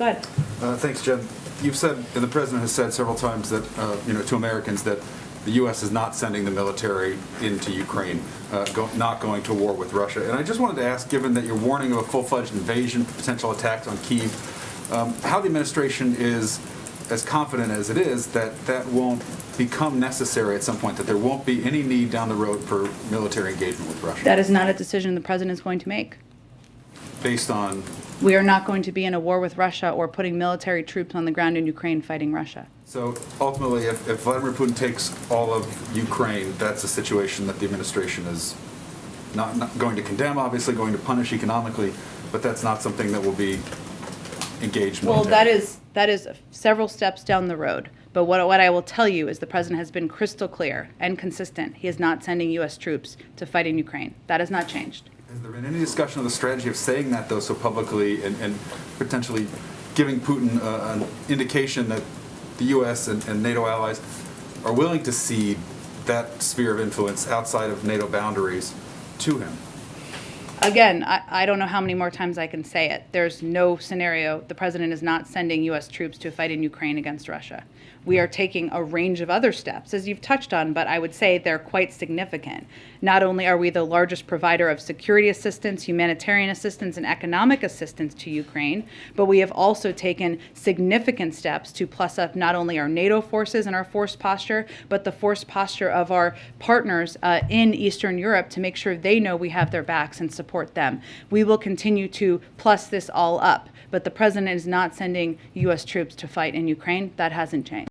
Go ahead. Thanks, Jen. You've said, and the president has said several times that, to Americans that the U.S. is not sending the military into Ukraine, not going to war with Russia. And I just wanted to ask, given that you're warning of a full-fledged invasion, potential attacks on Kyiv, how the administration is as confident as it is that that won't become necessary at some point, that there won't be any need down the road for military engagement with Russia? That is not a decision the president is going to make. Based on? We are not going to be in a war with Russia or putting military troops on the ground in Ukraine fighting Russia. So ultimately, if Vladimir Putin takes all of Ukraine, that's a situation that the administration is not going to condemn, obviously going to punish economically, but that's not something that will be engaged Well, militarily. that is several steps down the road. But what I will tell you is the president has been crystal clear and consistent. He is not sending U.S. troops to fight in Ukraine. That has not changed. Has there been any discussion of the strategy of saying that, though, so publicly and potentially giving Putin an indication that the U.S. and NATO allies are willing to cede that sphere of influence outside of NATO boundaries to him? Again, I don't know how many more times I can say it. There's no scenario. The president is not sending U.S. troops to fight in Ukraine against Russia. We are taking a range of other steps, as you've touched on, but I would say they're quite significant. Not only are we the largest provider of security assistance, humanitarian assistance, and economic assistance to Ukraine, but we have also taken significant steps to plus up not only our NATO forces and our force posture, but the force posture of our partners in Eastern Europe to make sure they know we have their backs and support them. We will continue to plus this all up, but the president is not sending U.S. troops to fight in Ukraine. That hasn't changed.